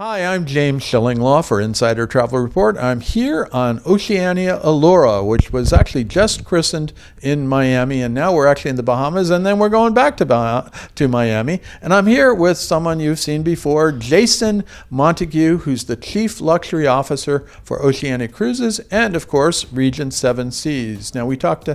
Hi, I'm James Schillinglaw for Insider Travel Report. I'm here on Oceania Allura, which was actually just christened in Miami, and now we're actually in the Bahamas, and then we're going back to Miami. And I'm here with someone you've seen before, Jason Montague, who's the Chief Luxury Officer for Oceania Cruises and, of course, Regent Seven Seas. Now, we talked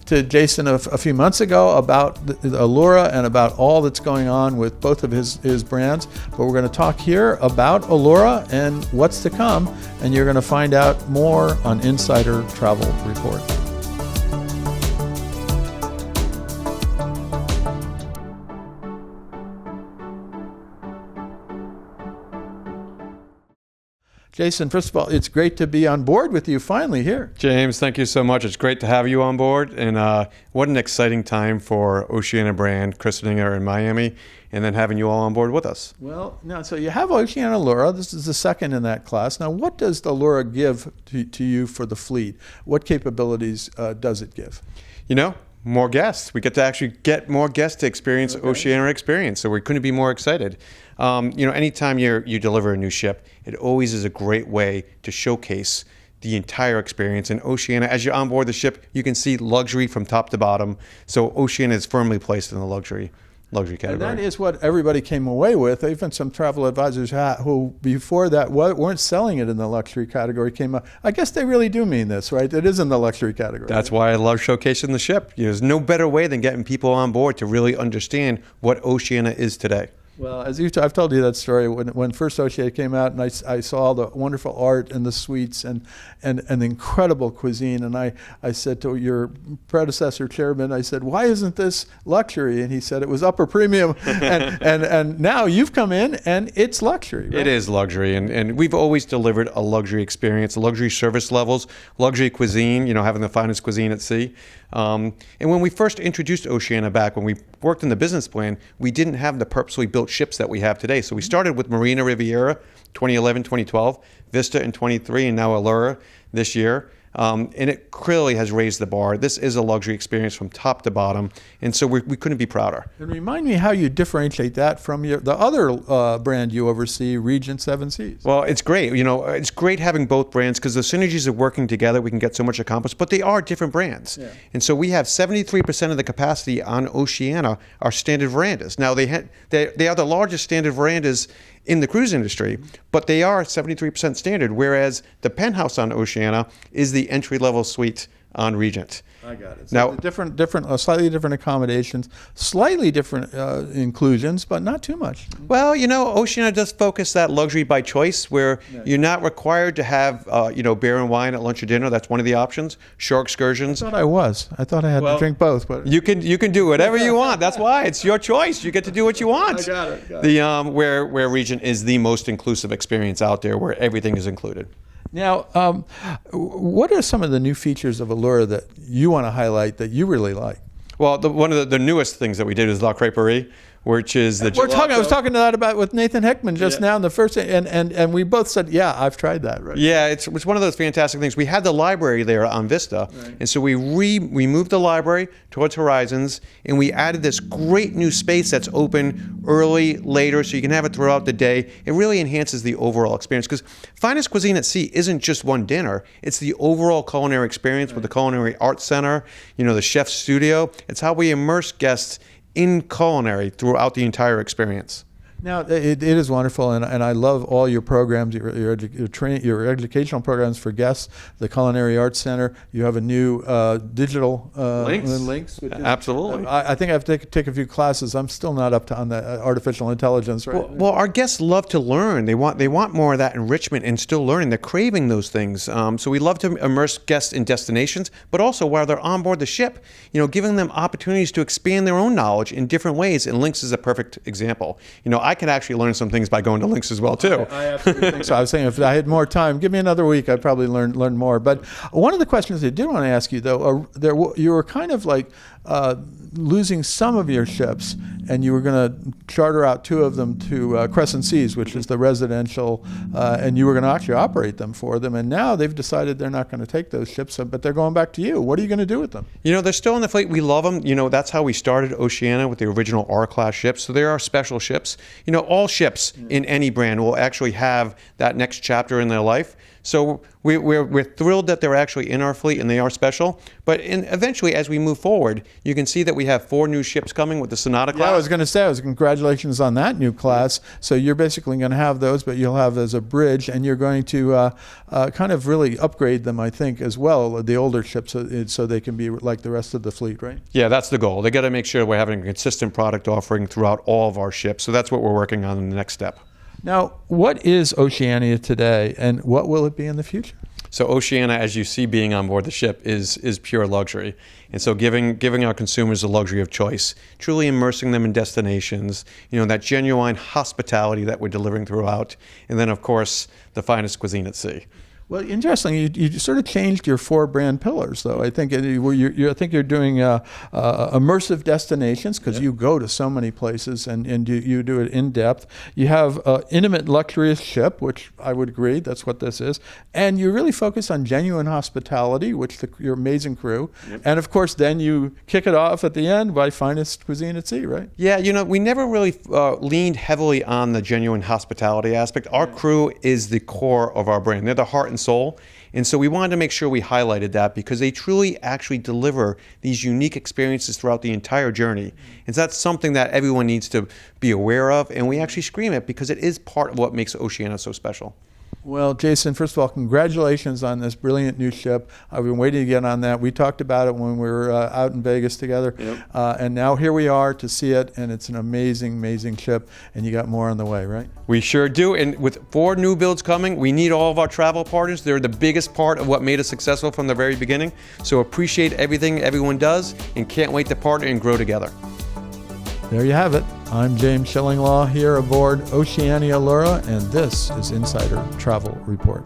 to Jason a few months ago about the Allura and about all that's going on with both of his brands, but we're going to talk here about Allura and what's to come, and you're going to find out more on Insider Travel Report. Jason, first of all, it's great to be on board with you finally here. James, thank you so much. It's great to have you on board. And what an exciting time for Oceania brand, christening her in Miami, and then having you all on board with us. Well, now, so you have Oceania Allura. This is the second in that class. Now, what does the Allura give to you for the fleet? What capabilities does it give? You know, more guests. We get to actually get more guests to experience Oceania experience, so we couldn't be more excited. Anytime you deliver a new ship, it always is a great way to showcase the entire experience. And Oceania, as you're on board the ship, you can see luxury from top to bottom. So Oceania is firmly placed in the luxury category. And that is what everybody came away with. Even some travel advisors who before that weren't selling it in the luxury category came up. I guess they really do mean this, right? It is in the luxury category. That's why I love showcasing the ship. There's no better way than getting people on board to really understand what Oceania is today. Well, as I've told you that story when first Oceania came out, and I saw the wonderful art and the suites and the incredible cuisine, and I said to your predecessor chairman, I said, why isn't this luxury? And he said it was upper premium, and now you've come in and it's luxury. Right? It is luxury, and we've always delivered a luxury experience, luxury service levels, luxury cuisine. Having the finest cuisine at sea. And when we first introduced Oceania back, when we worked in the business plan, we didn't have the purposely built ships that we have today. So we started with Marina Riviera 2011, 2012, Vista in 23, and now Allura this year. And it clearly has raised the bar. This is a luxury experience from top to bottom, and so we couldn't be prouder. And remind me how you differentiate that from the other brand you oversee, Regent Seven Seas. Well, it's great. It's great having both brands because the synergies of working together, we can get so much accomplished, but they are different brands. Yeah. And so we have 73% of the capacity on Oceania are standard verandas. Now, they are the largest standard verandas in the cruise industry, but they are 73% standard, whereas the penthouse on Oceania is the entry-level suite on Regent. I got it. So now, slightly different accommodations, slightly different inclusions, but not too much. Well, Oceania does focus that luxury by choice, where you're not required to have, beer and wine at lunch or dinner. That's one of the options. Shore excursions. I thought I had to drink both, but you can do whatever you want. That's why it's your choice. You get to do what you want. I got it. Where Regent is the most inclusive experience out there, where everything is included. Now, what are some of the new features of Allura that you want to highlight that you really like? Well, one of the newest things that we did is La Creperie, which is the gelato. I was talking to that about with Nathan Heckman just now in the first, and we both said, yeah, I've tried that. Right? Yeah, it's one of those fantastic things. We had the library there on Vista, and so we moved the library towards Horizons, and we added this great new space that's open early, later, so you can have it throughout the day. It really enhances the overall experience, because finest cuisine at sea isn't just one dinner. It's the overall culinary experience with the Culinary Arts Center, the chef's studio. It's how we immerse guests in culinary throughout the entire experience. Now, it is wonderful, and I love all your programs, your educational programs for guests, the Culinary Arts Center. You have a new digital links. Absolutely. I think I have to take a few classes. I'm still not up on the artificial intelligence. Right? Well, our guests love to learn. They want more of that enrichment and still learning. They're craving those things. So we love to immerse guests in destinations, but also while they're on board the ship, giving them opportunities to expand their own knowledge in different ways. And Lynx is a perfect example. I can actually learn some things by going to Lynx as well, too. I absolutely think so. I was saying if I had more time, give me another week, I'd probably learn more. But one of the questions I did want to ask you, though, you were kind of like losing some of your ships, and you were going to charter out 2 of them to Crescent Seas, which is the residential, and you were going to actually operate them for them. And now they've decided they're not going to take those ships, but they're going back to you. What are you going to do with them? They're still in the fleet. We love them. That's how we started Oceania, with the original R-class ships. So there are special ships. All ships in any brand will actually have that next chapter in their life. So we're thrilled that they're actually in our fleet and they are special. But eventually, as we move forward, you can see that we have 4 new ships coming with the Sonata class. Yeah, I was going to say, congratulations on that new class. So you're basically going to have those, but you'll have as a bridge, and you're going to kind of really upgrade them, I think, as well, the older ships, so they can be like the rest of the fleet, right? Yeah, that's the goal. They got to make sure we're having a consistent product offering throughout all of our ships. So that's what we're working on in the next step. Now, what is Oceania today, and what will it be in the future? So Oceania, as you see being on board the ship, is pure luxury. And so giving our consumers the luxury of choice, truly immersing them in destinations, that genuine hospitality that we're delivering throughout, and then, of course, the finest cuisine at sea. Well, interesting. You sort of changed your 4 brand pillars, though. I think you're doing immersive destinations, because you go to so many places and you do it in depth. You have intimate, luxurious ship, which I would agree, that's what this is. And you really focus on genuine hospitality, which your amazing crew. Yep. And of course, then you kick it off at the end by finest cuisine at sea, right? Yeah, we never really leaned heavily on the genuine hospitality aspect. Our crew is the core of our brand. They're the heart and soul. And so we wanted to make sure we highlighted that, because they truly actually deliver these unique experiences throughout the entire journey. And so that's something that everyone needs to be aware of, and we actually scream it because it is part of what makes Oceania so special. Well, Jason, first of all, congratulations on this brilliant new ship. I've been waiting to get on that. We talked about it when we were out in Vegas together. Yep. And now here we are to see it, and it's an amazing, amazing ship, and you got more on the way, right? We sure do. And with 4 new builds coming, we need all of our travel partners. They're the biggest part of what made us successful from the very beginning. So appreciate everything everyone does, and can't wait to partner and grow together. There you have it. I'm James Shillinglaw here aboard Oceania Allura, and this is Insider Travel Report.